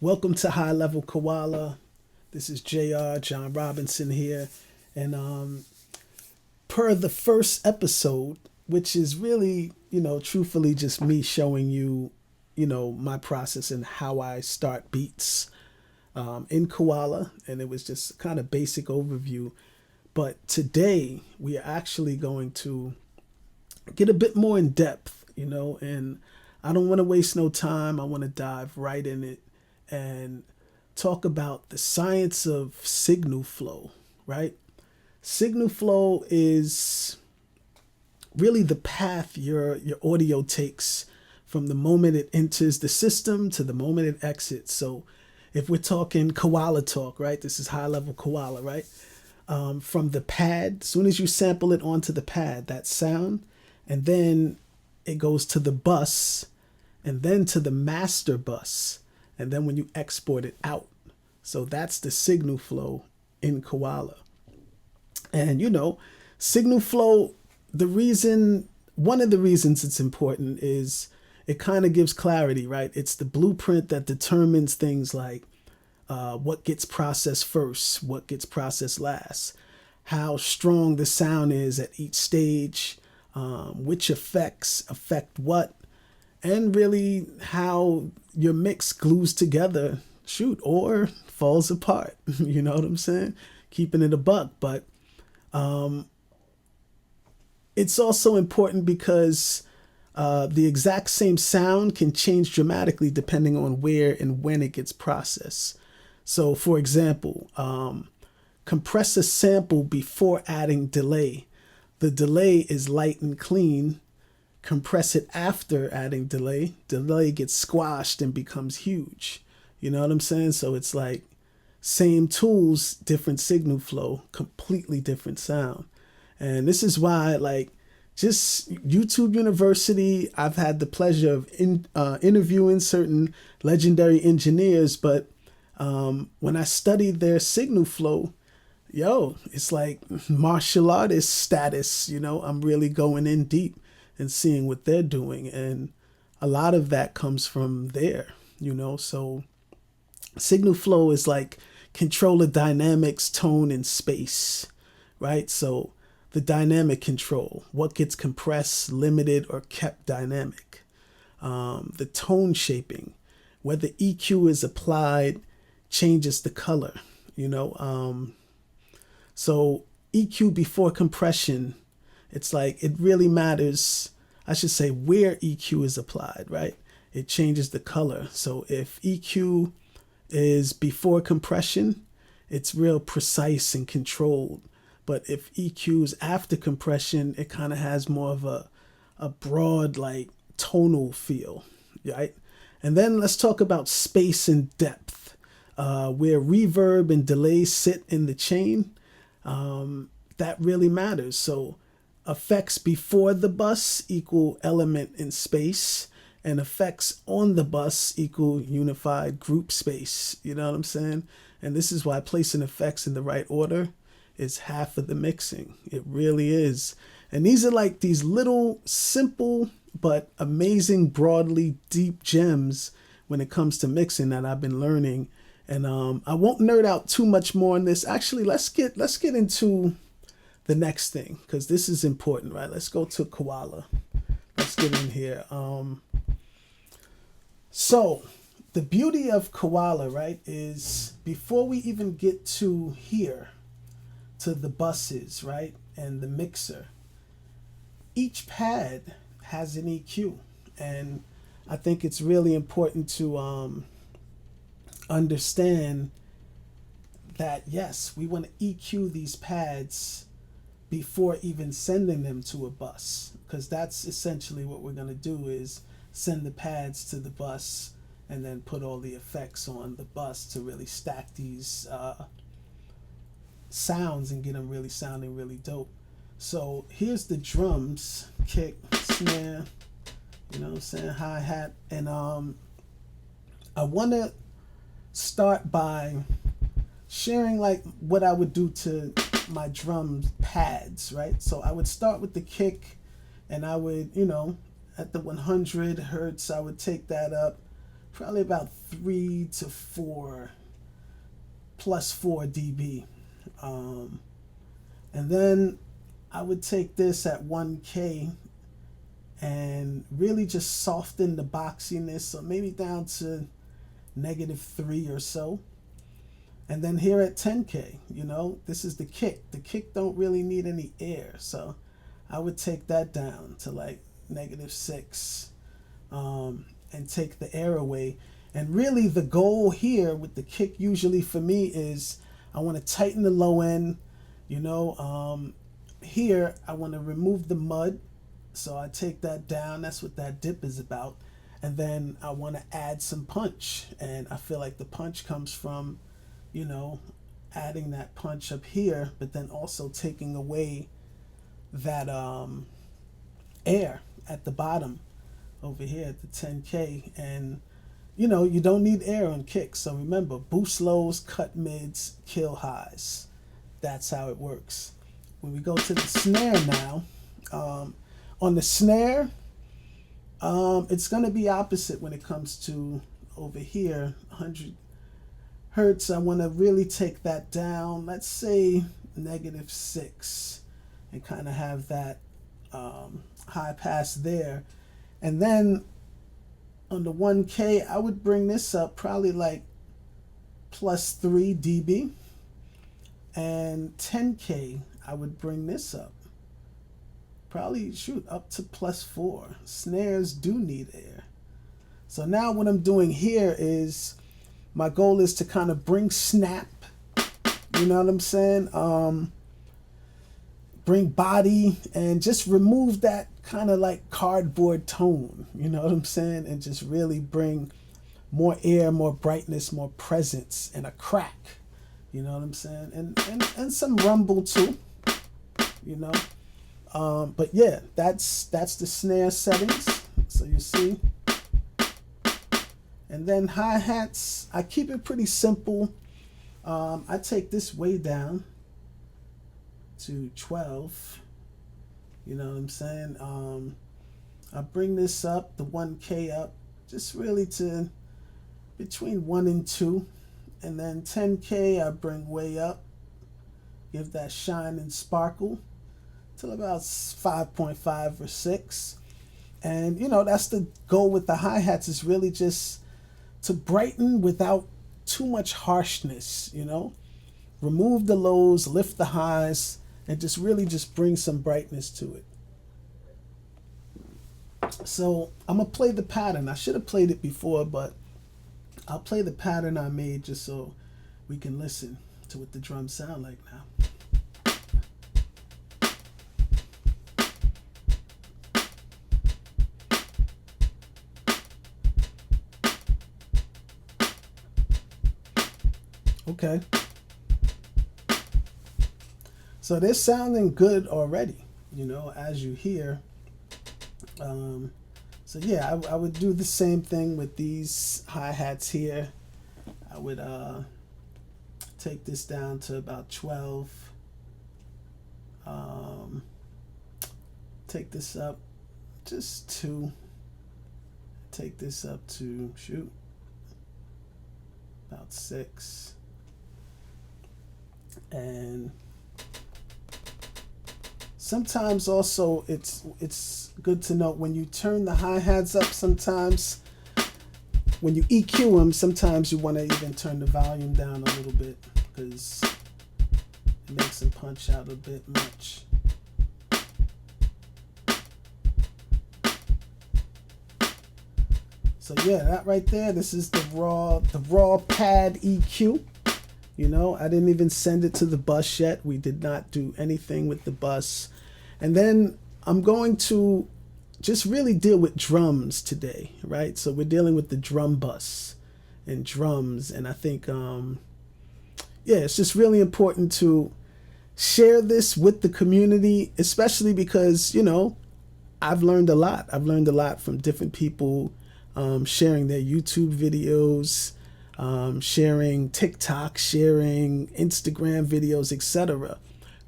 Welcome to Level Koala. This is JR, John Robinson here. And per the first episode, which is really, truthfully just me showing you, my process and how I start beats in Koala. And it was just kind of basic overview. But today we are actually going to get a bit more in depth, and I don't want to waste no time. I want to dive right in it and talk about the science of signal flow, right? Signal flow is really the path your audio takes from the moment it enters the system to the moment it exits. So if we're talking koala talk, right? This is high level koala, right? From the pad, as soon as you sample it onto the pad, that sound, and then it goes to the bus, and then to the master bus, and then when you export it out. So that's the signal flow in Koala. And signal flow, one of the reasons it's important is it kind of gives clarity, right? It's the blueprint that determines things like what gets processed first, what gets processed last, how strong the sound is at each stage, which effects affect what, and really how your mix glues together, or falls apart. You know what I'm saying? Keeping it a buck. But it's also important because the exact same sound can change dramatically depending on where and when it gets processed. So, for example, compress a sample before adding delay. The delay is light and clean. Compress it after adding delay. Delay gets squashed and becomes huge. You know what I'm saying? So it's like same tools, different signal flow, completely different sound. And this is why, like, just YouTube University, I've had the pleasure of interviewing certain legendary engineers, but when I studied their signal flow, it's like martial artist status. I'm really going in deep and seeing what they're doing. And a lot of that comes from there, So signal flow is like control of dynamics, tone, and space, right? So the dynamic control, what gets compressed, limited, or kept dynamic. The tone shaping, whether EQ is applied, changes the color, So EQ before compression, it's like it really matters, I should say, where EQ is applied, right? It changes the color. So if EQ is before compression, it's real precise and controlled. But if EQ is after compression, it kind of has more of a broad, like, tonal feel, right? And then let's talk about space and depth, where reverb and delay sit in the chain. That really matters. So effects before the bus equal element in space, and effects on the bus equal unified group space. You know what I'm saying? And this is why placing effects in the right order is half of the mixing. It really is. And these are like these little simple but amazing, broadly deep gems when it comes to mixing that I've been learning. And I won't nerd out too much more on this. Actually, let's get into the next thing, because this is important, right? Let's go to Koala. Let's get in here. So the beauty of Koala, right, is before we even get to here, to the buses, right, and the mixer, each pad has an EQ. And I think it's really important to understand that, yes, we want to EQ these pads before even sending them to a bus, because that's essentially what we're going to do, is send the pads to the bus and then put all the effects on the bus to really stack these sounds and get them really sounding really dope. So here's the drums, kick, snare, hi-hat. And I want to start by sharing like what I would do to my drum pads, right? So I would start with the kick, and I would, at the 100 hertz, I would take that up probably about 3 to 4 plus 4 dB. And then I would take this at 1K and really just soften the boxiness, so maybe down to -3 or so. And then here at 10K, you know, this is the kick. The kick don't really need any air, so I would take that down to like -6, and take the air away. And really the goal here with the kick usually for me is I want to tighten the low end, you know. Here I want to remove the mud, so I take that down. That's what that dip is about. And then I want to add some punch, and I feel like the punch comes from, you know, adding that punch up here, but then also taking away that air at the bottom over here at the 10K. And you know, you don't need air on kicks, so remember, boost lows, cut mids, kill highs. That's how it works. When we go to the snare now, on the snare, it's going to be opposite when it comes to over here, 100 hertz. I want to really take that down, let's say -6, and kind of have that high pass there. And then on the 1K, I would bring this up probably like +3 dB. And 10K, I would bring this up probably, shoot, up to +4. Snares do need air. So now what I'm doing here is, my goal is to kind of bring snap, you know what I'm saying? Bring body and just remove that kind of like cardboard tone, you know what I'm saying? And just really bring more air, more brightness, more presence, and a crack, you know what I'm saying? And some rumble too, you know? But yeah, that's the snare settings. So you see. And then hi-hats, I keep it pretty simple. I take this way down to 12. You know what I'm saying? I bring this up, the 1K up, just really to between 1 and 2. And then 10K I bring way up, give that shine and sparkle till about 5.5 or 6. And you know, that's the goal with the hi-hats, is really just to brighten without too much harshness, you know? Remove the lows, lift the highs, and just really just bring some brightness to it. So I'm gonna play the pattern. I should have played it before, but I'll play the pattern I made just so we can listen to what the drums sound like now. Okay. So they're sounding good already, you know, as you hear. So yeah, I would do the same thing with these hi-hats here. I would take this down to about 12. Take this up just 2. Take this up to, shoot, about 6. And sometimes also it's good to note when you turn the hi-hats up, sometimes when you EQ them, sometimes you want to even turn the volume down a little bit because it makes them punch out a bit much. So yeah, that right there, this is the raw pad EQ. You know, I didn't even send it to the bus yet. We did not do anything with the bus. And then I'm going to just really deal with drums today, right? So we're dealing with the drum bus and drums. And I think, yeah, it's just really important to share this with the community, especially because, you know, I've learned a lot. I've learned a lot from different people sharing their YouTube videos, sharing TikTok, sharing Instagram videos, etc.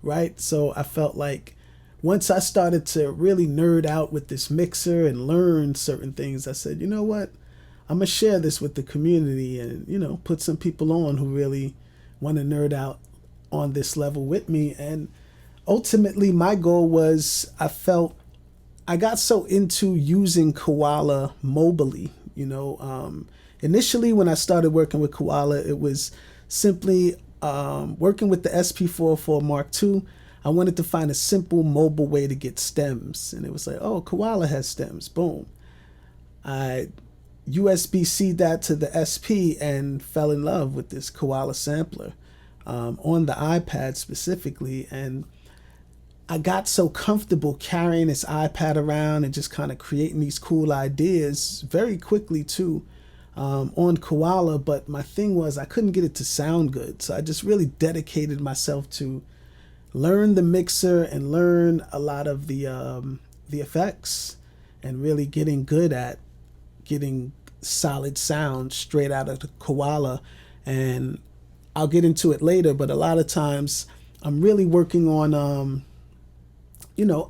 Right? So I felt like once I started to really nerd out with this mixer and learn certain things, I said, you know what? I'm gonna share this with the community and, you know, put some people on who really want to nerd out on this level with me. And ultimately, my goal was I got so into using Koala mobily. Initially when I started working with Koala, it was simply working with the SP404 Mark II. I wanted to find a simple mobile way to get stems, and it was like, oh, Koala has stems. Boom. I USB-C'd that to the SP and fell in love with this Koala Sampler on the iPad specifically. And I got so comfortable carrying this iPad around and just kind of creating these cool ideas very quickly too on Koala. But my thing was I couldn't get it to sound good. So I just really dedicated myself to learn the mixer and learn a lot of the effects and really getting good at getting solid sound straight out of the Koala. And I'll get into it later, but a lot of times I'm really working on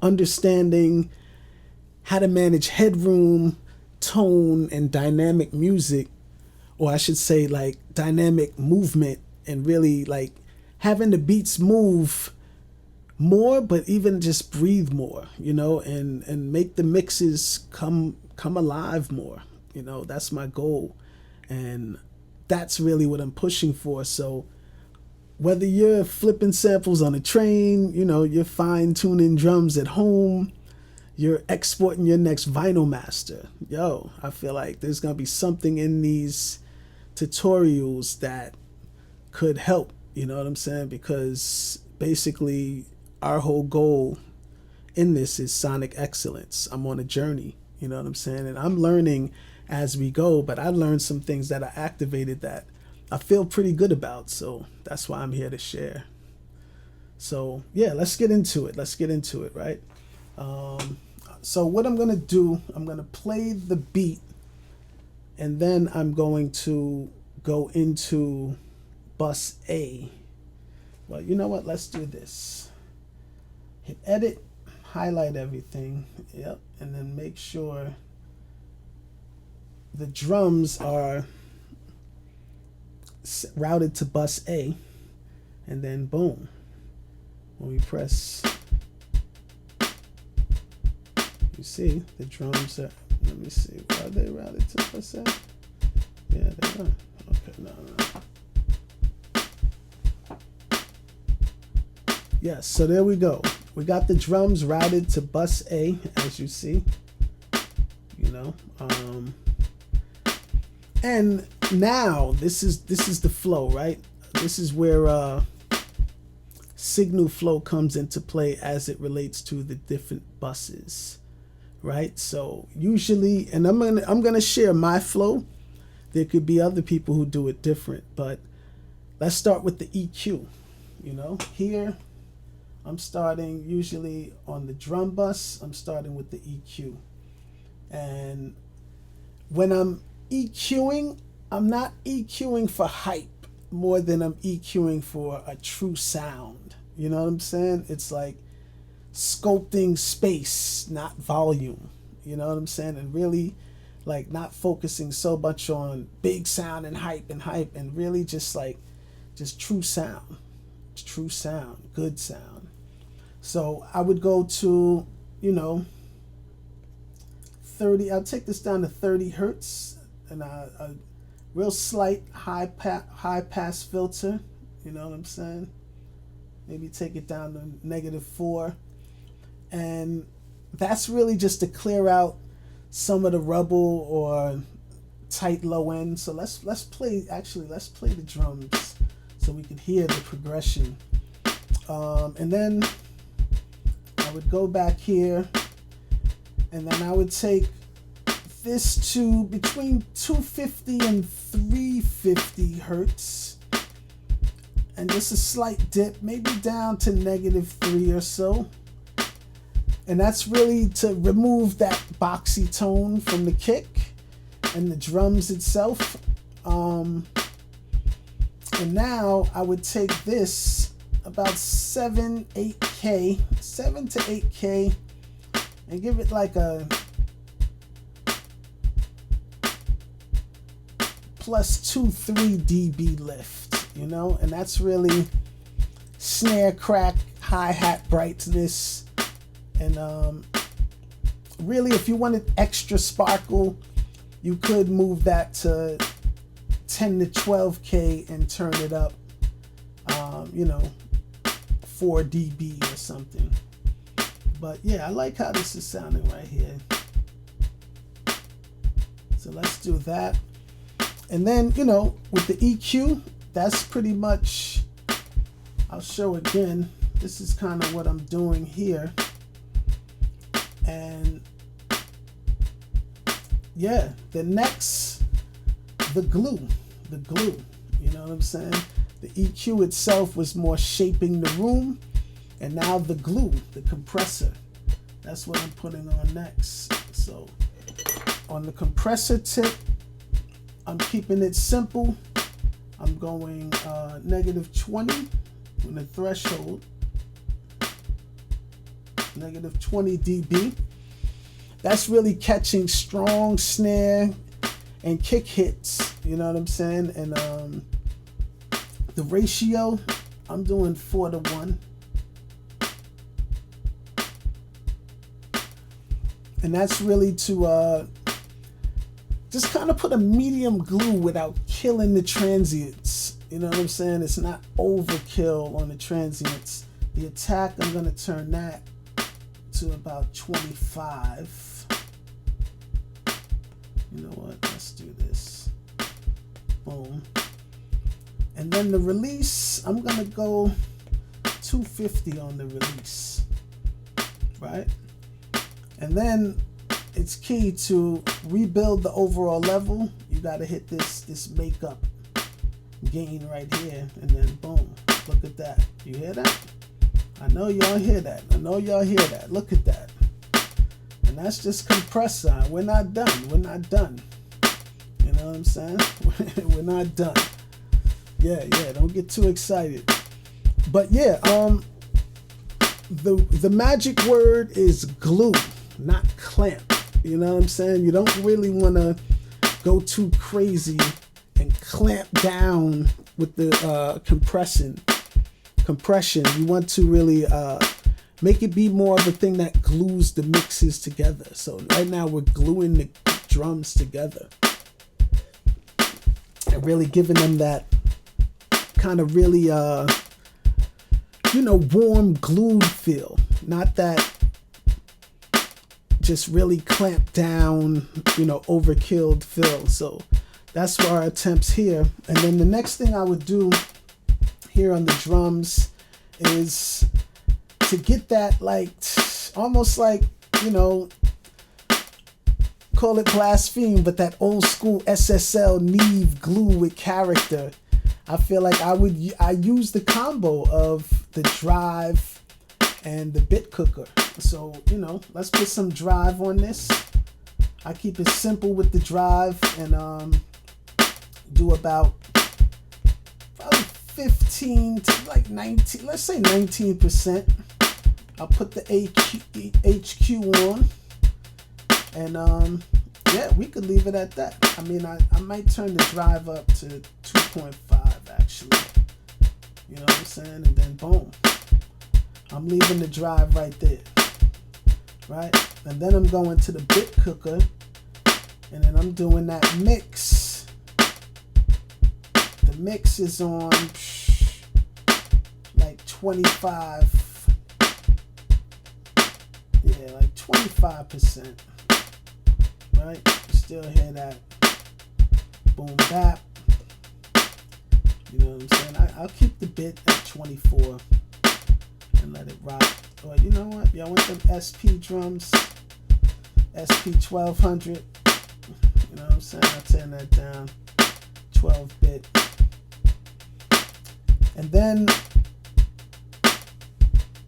understanding how to manage headroom, tone, and dynamic music, or I should say like dynamic movement, and really like having the beats move more, but even just breathe more, and make the mixes come alive more. That's my goal. And that's really what I'm pushing for. So whether you're flipping samples on a train, you're fine tuning drums at home, you're exporting your next vinyl master. I feel like there's going to be something in these tutorials that could help, you know what I'm saying? Because basically our whole goal in this is sonic excellence. I'm on a journey, you know what I'm saying? And I'm learning as we go, but I learned some things that I activated that I feel pretty good about. So that's why I'm here to share. So yeah, let's get into it, right? So what I'm going to do, I'm going to play the beat, and then I'm going to go into bus A. Well, you know what? Let's do this. Hit edit, highlight everything. Yep. And then make sure the drums are routed to bus A, and then boom, when we press, you see the drums are, let me see, are they routed to bus A? Yeah, they are. Okay, no. Yes, so there we go. We got the drums routed to bus A, as you see, and now this is the flow, right? This is where signal flow comes into play as it relates to the different buses, right? So usually, and I'm gonna share my flow. There could be other people who do it different, but let's start with the EQ. Here I'm starting usually on the drum bus. I'm starting with the EQ, and when I'm EQing, I'm not EQing for hype more than I'm EQing for a true sound. You know what I'm saying? It's like sculpting space, not volume. You know what I'm saying? And really like not focusing so much on big sound and hype, and really just true sound. True sound, good sound. So I would go to, 30, I'll take this down to 30 hertz, and a real slight high pass filter, you know what I'm saying? Maybe take it down to -4. And that's really just to clear out some of the rubble or tight low end. So let's play the drums so we can hear the progression. And then I would go back here, and then I would take this to between 250 and 350 hertz, and just a slight dip, maybe down to -3 or so. And that's really to remove that boxy tone from the kick and the drums itself. And now I would take this about 7 to 8K, and give it like a plus 2-3 dB lift, you know, and that's really snare crack, hi-hat brightness, and really if you wanted extra sparkle, you could move that to 10 to 12K and turn it up, you know, 4 dB or something. But yeah, I like how this is sounding right here. So let's do that. And then, you know, with the EQ, that's pretty much, I'll show again. This is kind of what I'm doing here. And yeah, the next, the glue, you know what I'm saying? The EQ itself was more shaping the room, and now the glue, the compressor, that's what I'm putting on next. So on the compressor tip, I'm keeping it simple. I'm going -20 on the threshold, -20 dB. That's really catching strong snare and kick hits, you know what I'm saying? And the ratio, I'm doing 4:1. And that's really to just kind of put a medium glue without killing the transients. You know what I'm saying? It's not overkill on the transients. The attack, I'm gonna turn that to about 25. You know what? Let's do this. Boom. And then the release, I'm gonna go 250 on the release, right? And then it's key to rebuild the overall level. You gotta hit this makeup gain right here, and then boom, look at that. You hear that? I know y'all hear that. I know y'all hear that. Look at that. And that's just compressor. We're not done. We're not done. You know what I'm saying? We're not done. Yeah, don't get too excited. But yeah, the magic word is glue, not clamp. You know what I'm saying? You don't really want to go too crazy and clamp down with the compression. You want to really make it be more of a thing that glues the mixes together. So right now we're gluing the drums together and really giving them that kind of really you know, warm glued feel, not that just really clamped down, you know, overkilled feel. So that's for our attempts here. And then the next thing I would do here on the drums is to get that, like, almost like, you know, call it blaspheme, but that old school SSL Neve glue with character. I feel like I use the combo of the drive and the bit cooker. So, you know, let's put some drive on this. I keep it simple with the drive and do about probably 15 to like 19, let's say 19%. I'll put the HQ on, and yeah, we could leave it at that. I mean, I might turn the drive up to 2.5 actually. You know what I'm saying? And then boom, I'm leaving the drive right there, right? And then I'm going to the bit cooker, and then I'm doing that mix. The mix is on like 25. Yeah, like 25%. Right? You still hear that boom bap. You know what I'm saying? I'll keep the bit at 24 and let it rock. Or you know what? Y'all want them SP drums? SP 1200. You know what I'm saying? I'll turn that down. 12-bit. And then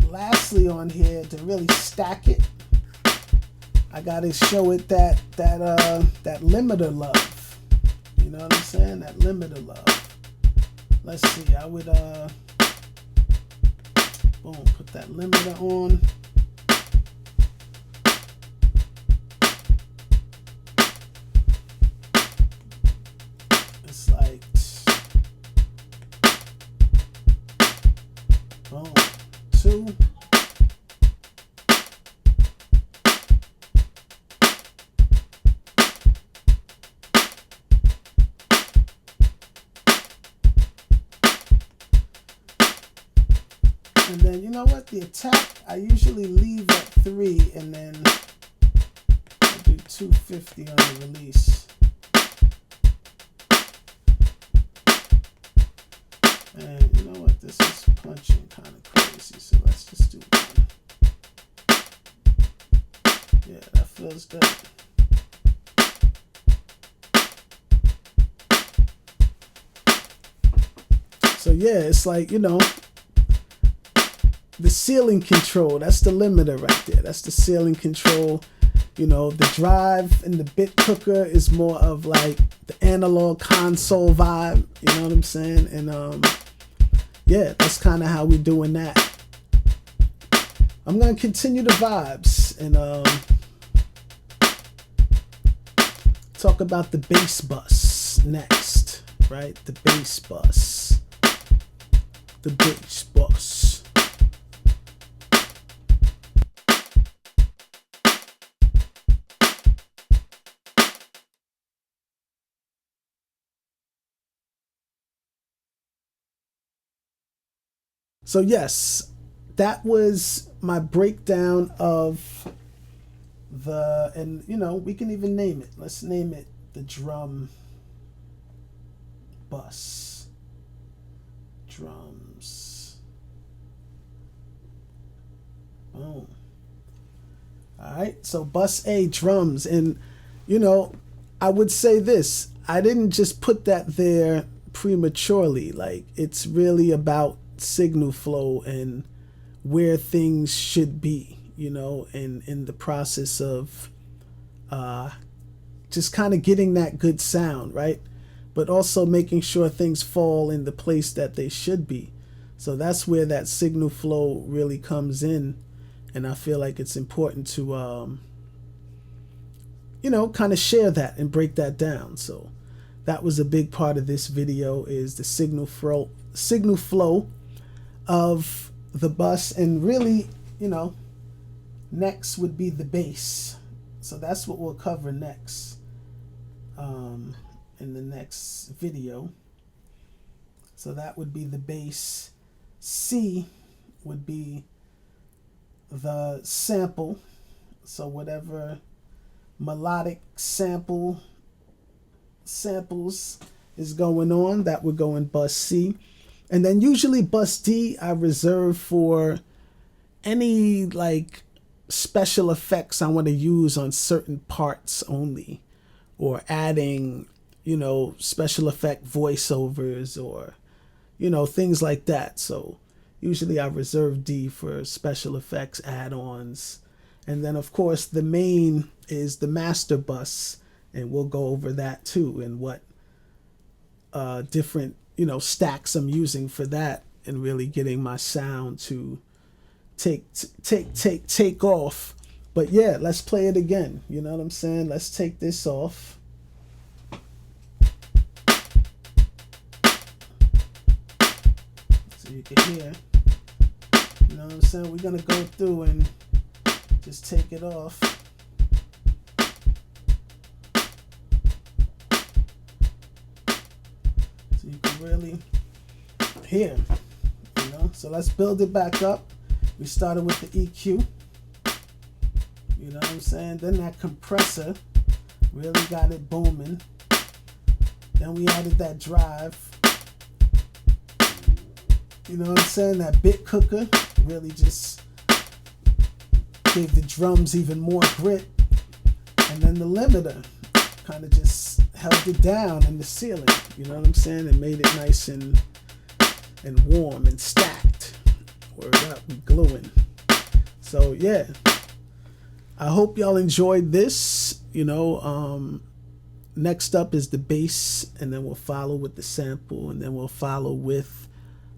lastly on here, to really stack it, I gotta show it that limiter love. You know what I'm saying? That limiter love. Let's see. I would boom, put that limiter on. Let's 2. And then, you know what, the attack, I usually leave at 3 and then I do 250 on the release. And you know what, this is punching kind of crazy, so let's just do 1. Yeah, that feels good. So yeah, it's like, you know, the ceiling control, that's the limiter right there. That's the ceiling control. You know, the drive and the bit cooker is more of like the analog console vibe. You know what I'm saying? And yeah, that's kind of how we're doing that. I'm going to continue the vibes and talk about the bass bus next, right? The bass bus. The bass bus. So yes, that was my breakdown of the, and you know, we can even name it. Let's name it the drum bus. Drums. Boom. All right, so bus A, drums. And you know, I would say this, I didn't just put that there prematurely. Like, it's really about signal flow and where things should be, you know, and in the process of just kind of getting that good sound, right? But also making sure things fall in the place that they should be. So that's where that signal flow really comes in, and I feel like it's important to you know, kind of share that and break that down. So that was a big part of this video, is the signal flow of the bus. And really, you know, next would be the bass. So that's what we'll cover next in the next video. So that would be the bass. C would be the sample. So whatever melodic samples is going on, that would go in bus C. And then usually bus D I reserve for any like special effects I want to use on certain parts only, or adding, you know, special effect voiceovers, or, you know, things like that. So usually I reserve D for special effects add-ons. And then of course the main is the master bus, and we'll go over that too, and what different, you know, stacks I'm using for that, and really getting my sound to take off. But yeah, let's play it again. You know what I'm saying? Let's take this off. So you can hear. You know what I'm saying? We're gonna go through and just take it off. So you can really hear, you know? So let's build it back up. We started with the EQ. You know what I'm saying? Then that compressor really got it booming. Then we added that drive. You know what I'm saying? That bit cooker really just gave the drums even more grit. And then the limiter kind of just held it down in the ceiling. You know what I'm saying? And made it nice and warm and stacked. Word up, we gluing. So yeah, I hope y'all enjoyed this. You know, next up is the bass, and then we'll follow with the sample, and then we'll follow with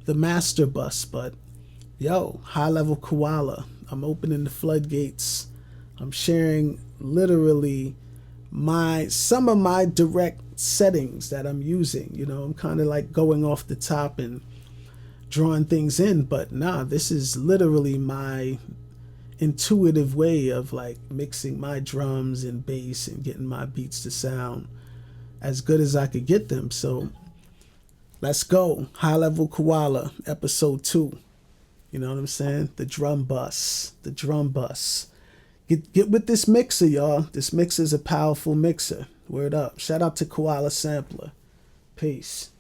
the master bus. But yo, High Level Koala, I'm opening the floodgates. I'm sharing literally some of my direct settings that I'm using. You know, I'm kind of like going off the top and drawing things in, but nah, this is literally my intuitive way of like mixing my drums and bass and getting my beats to sound as good as I could get them. So let's go. High Level Koala, episode 2. You know what I'm saying? The drum bus. The drum bus. Get with this mixer, y'all. This mixer is a powerful mixer. Word up. Shout out to Koala Sampler. Peace.